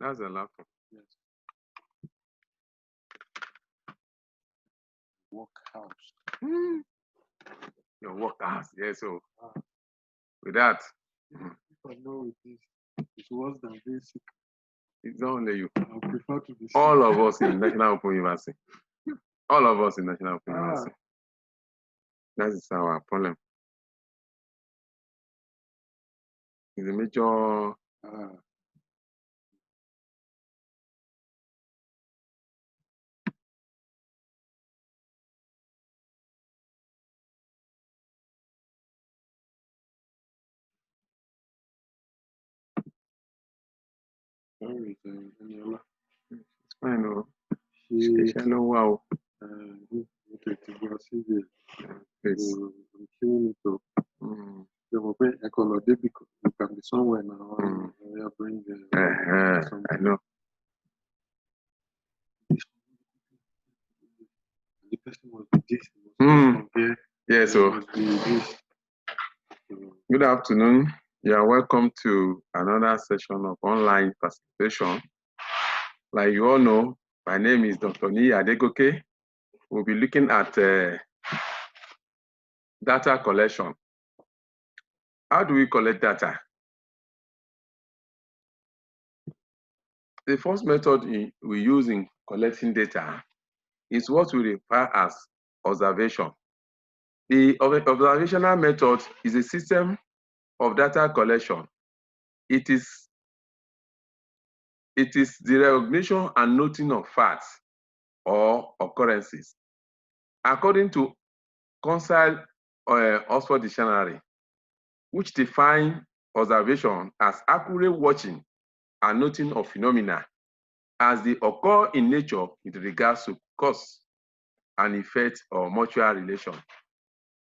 That's a laptop. Yes. Workhouse. Your workhouse. Yeah, so with that, If I know it is, it's worse than basic. it's not only you. I prefer to be sick. All of us in National Open University. All of us in National Open University. That is our problem. It's a major. It's fine, oh. Wow. Please. I'm killing it though. You can be somewhere now. We are bring I know. The person must be this. Yeah, so good afternoon. You are welcome to another session of online participation. Like you all know, my name is Dr. Niyi Adegoke. We'll be looking at data collection. How do we collect data? The first method we use in collecting data is what we refer as observation. The observational method is a system of data collection. It is the recognition and noting of facts or occurrences. According to Council Oxford Dictionary, which define observation as accurate watching and noting of phenomena as they occur in nature with regards to cause and effect or mutual relation.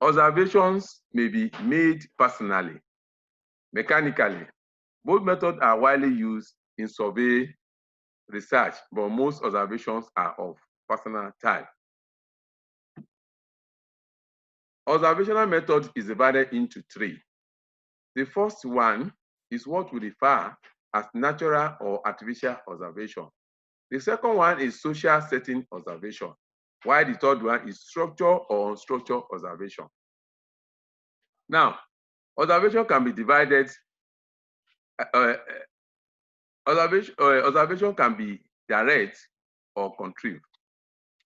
Observations may be made personally, mechanically. Both methods are widely used in survey research, but most observations are of personal type. Observational method is divided into three. The first one is what we refer as natural or artificial observation. The second one is social setting observation, while the third one is structured or unstructured observation. Now, observation can be divided. Observation can be direct or contrived.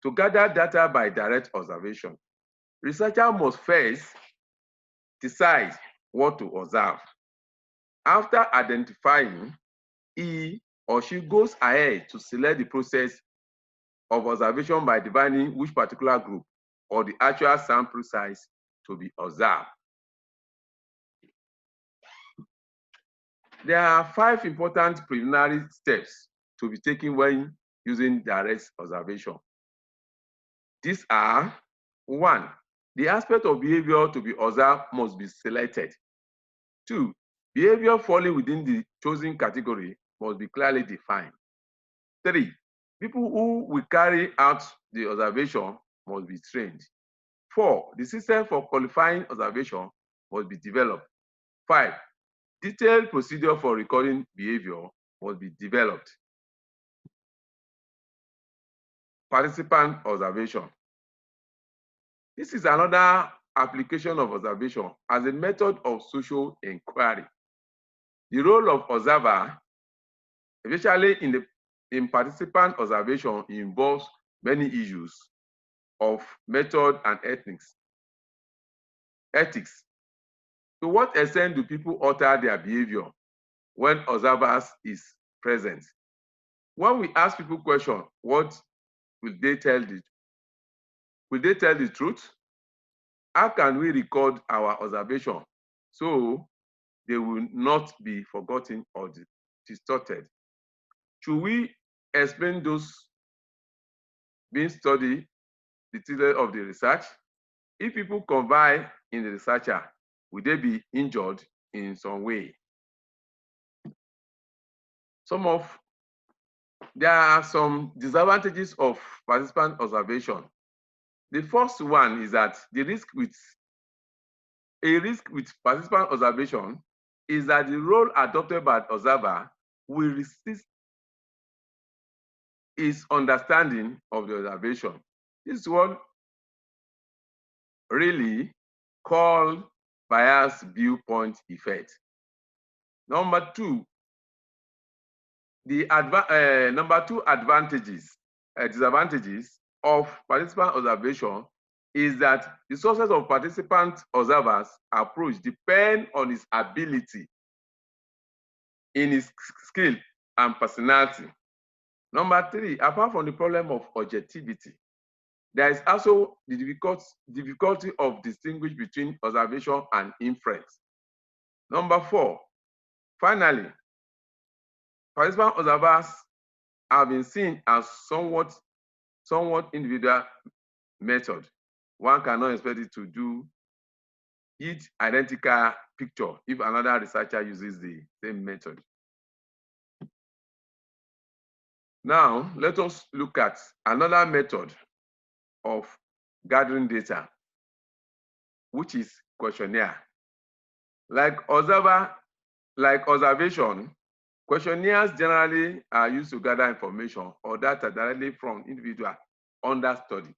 To gather data by direct observation, researcher must first decide what to observe. After identifying, he or she goes ahead to select the process of observation by defining which particular group or the actual sample size to be observed. There are 5 important preliminary steps to be taken when using direct observation. These are: 1, the aspect of behavior to be observed must be selected. 2, behavior falling within the chosen category must be clearly defined. 3, people who will carry out the observation must be trained. 4, the system for qualifying observation must be developed. 5, detailed procedure for recording behavior must be developed. Participant observation. This is another application of observation as a method of social inquiry. The role of observer, especially in participant observation, involves many issues of method and ethics. To what extent do people alter their behavior when observers is present? When we ask people question, what will they tell the truth? How can we record our observation so they will not be forgotten or distorted? Should we explain those being studied, the details of the research? If people confide in the researcher, will they be injured in some way? There are some disadvantages of participant observation. The first one is that a risk with participant observation is that the role adopted by the observer will resist is understanding of the observation. This is what really called bias viewpoint effect. Number two, number two disadvantages of participant observation is that the success of participant observers approach depend on his ability in his skill and personality. Number three, apart from the problem of objectivity, there is also the difficulty of distinguishing between observation and inference. Number four, finally, participant observers have been seen as somewhat individual method. One cannot expect it to do each identical picture if another researcher uses the same method. Now, let us look at another method of gathering data, which is questionnaire. Like observation, questionnaires generally are used to gather information or data directly from individuals under study.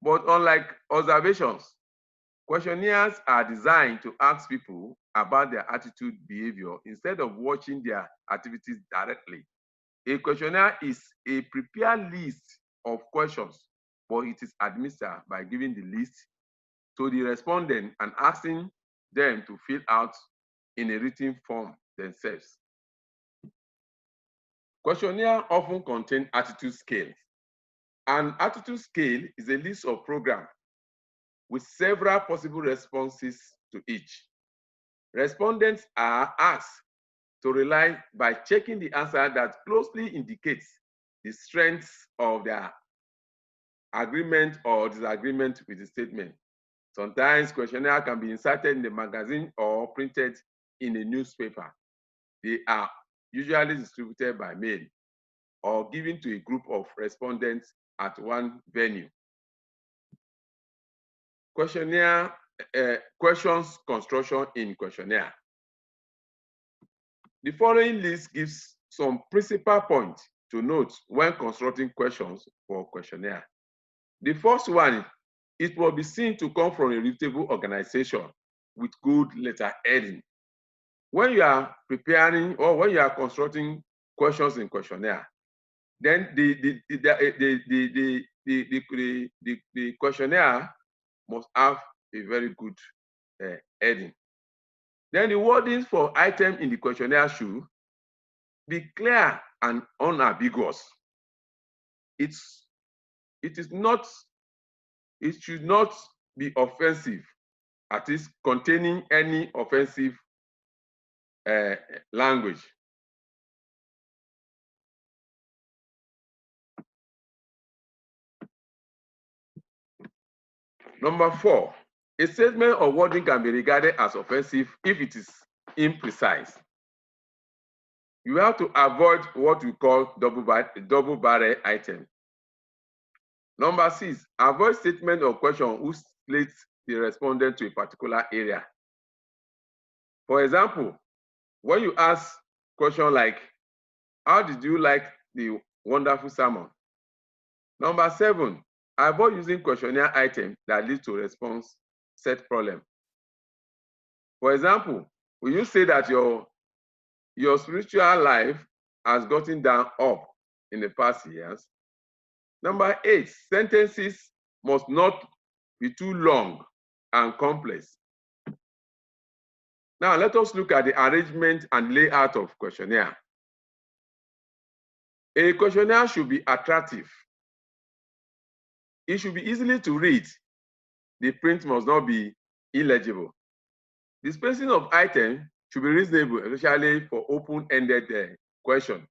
But unlike observations, questionnaires are designed to ask people about their attitude, behavior, instead of watching their activities directly. A questionnaire is a prepared list of questions, but it is administered by giving the list to the respondent and asking them to fill out in a written form themselves. Questionnaire often contain attitude scales. An attitude scale is a list of programs with several possible responses to each. Respondents are asked to rely by checking the answer that closely indicates the strength of their agreement or disagreement with the statement. Sometimes questionnaire can be inserted in the magazine or printed in a newspaper. They are usually distributed by mail or given to a group of respondents at one venue. Questionnaire, questions construction in questionnaire. The following list gives some principal points to note when constructing questions for questionnaire. The first one, it will be seen to come from a reputable organization with good letter heading. When you are preparing or when you are constructing questions in questionnaire, then the questionnaire must have a very good heading. Then the wordings for items in the questionnaire should be clear and unambiguous. It should not be offensive, at least containing any offensive language. Number four, a statement or wording can be regarded as offensive if it is imprecise. You have to avoid what we call double barrel item. Number six, avoid statement or question which leads the respondent to a particular area. For example, when you ask question like, how did you like the wonderful sermon? Number seven, avoid using questionnaire item that leads to response set problem. For example, will you say that your spiritual life has gotten down up in the past years? Number eight, sentences must not be too long and complex. Now let us look at the arrangement and layout of questionnaire. A questionnaire should be attractive. It should be easily to read. The print must not be illegible. The spacing of items should be reasonable, especially for open-ended question.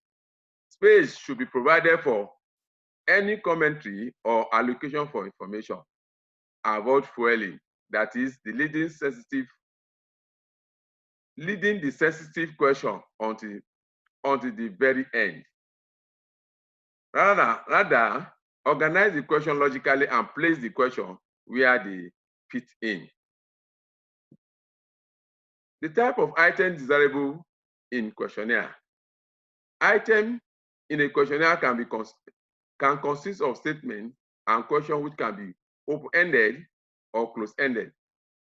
Space should be provided for any commentary or allocation for information. Avoid fueling, that is, the leading the sensitive question until the very end. Rather, organize the question logically and place the question where they fit in. The type of item desirable in questionnaire. Item in a questionnaire can consist of statements and questions which can be open-ended or closed-ended.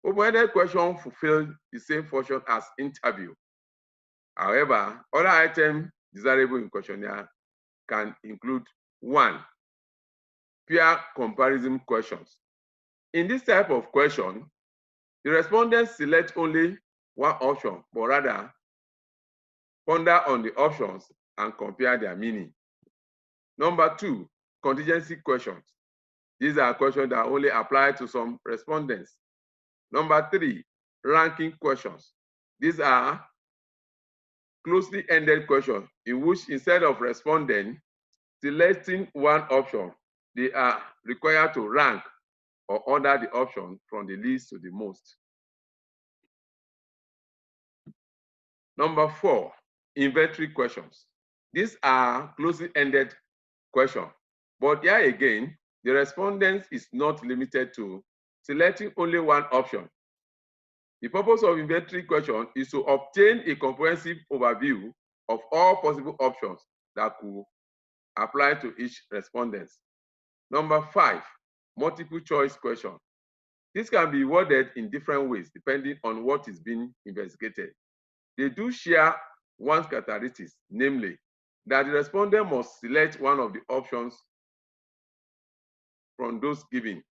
Open-ended questions fulfill the same function as interview. However, other items desirable in questionnaire can include 1, peer comparison questions. In this type of question, the respondents select only one option, but rather ponder on the options and compare their meaning. Number 2, contingency questions. These are questions that only apply to some respondents. Number 3, ranking questions. These are closely ended questions in which instead of responding, selecting one option, they are required to rank or order the option from the least to the most. Number 4, inventory questions. These are closely ended questions, but here again, the respondent is not limited to selecting only one option. The purpose of inventory question is to obtain a comprehensive overview of all possible options that could apply to each respondent. Number 5, multiple choice question. This can be worded in different ways depending on what is being investigated. They do share one characteristic, namely that the respondent must select one of the options from those given.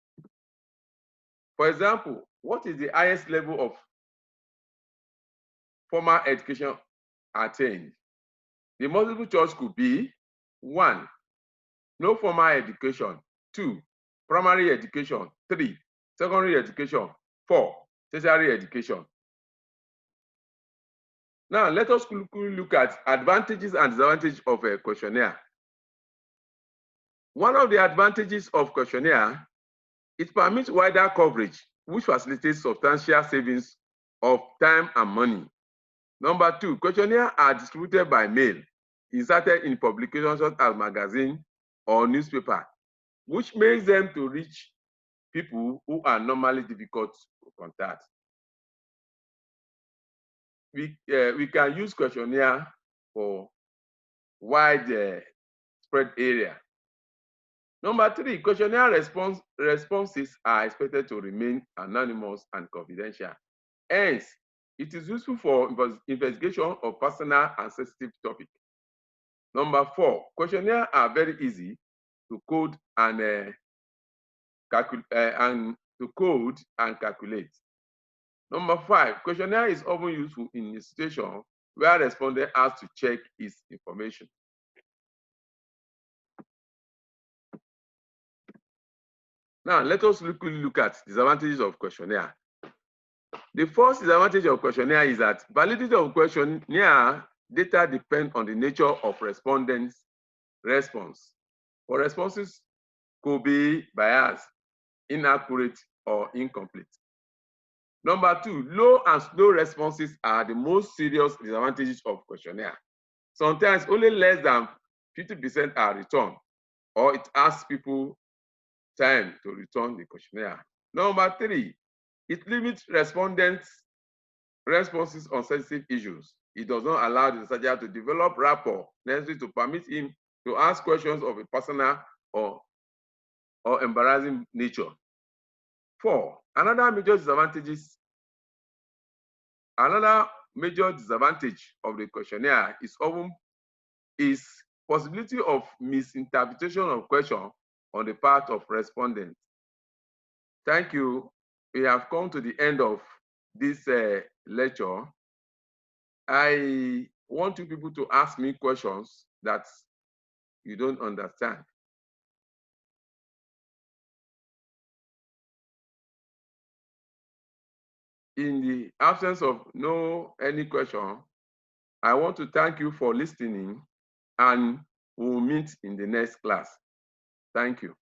For example, what is the highest level of formal education attained? The multiple choice could be 1, no formal education, 2, primary education, 3, secondary education, 4, tertiary education. Now, let us quickly look at advantages and disadvantages of a questionnaire. One of the advantages of questionnaire, it permits wider coverage, which facilitates substantial savings of time and money. Number 2, questionnaires are distributed by mail, inserted in publications such as magazine or newspaper, which makes them to reach people who are normally difficult to contact. We can use questionnaire for wide spread area. Number 3, questionnaire responses are expected to remain anonymous and confidential. Hence, it is useful for investigation of personal and sensitive topics. Number 4, questionnaires are very easy to code and calculate. Number 5, questionnaire is often useful in a situation where respondent has to check his information. Now, let us look at disadvantages of questionnaire. The first disadvantage of questionnaire is that validity of questionnaire data depend on the nature of respondent's response. For responses could be biased, inaccurate, or incomplete. Number 2, low and slow responses are the most serious disadvantages of questionnaire. Sometimes only less than 50% are returned, or it asks people time to return the questionnaire. Number 3, it limits respondents' responses on sensitive issues. It does not allow the researcher to develop rapport necessary to permit him to ask questions of a personal or embarrassing nature. 4, another major disadvantage of the questionnaire is possibility of misinterpretation of question on the part of respondents. Thank you. We have come to the end of this lecture. I want you people to ask me questions that you don't understand. In the absence of any question, I want to thank you for listening, and we'll meet in the next class. Thank you.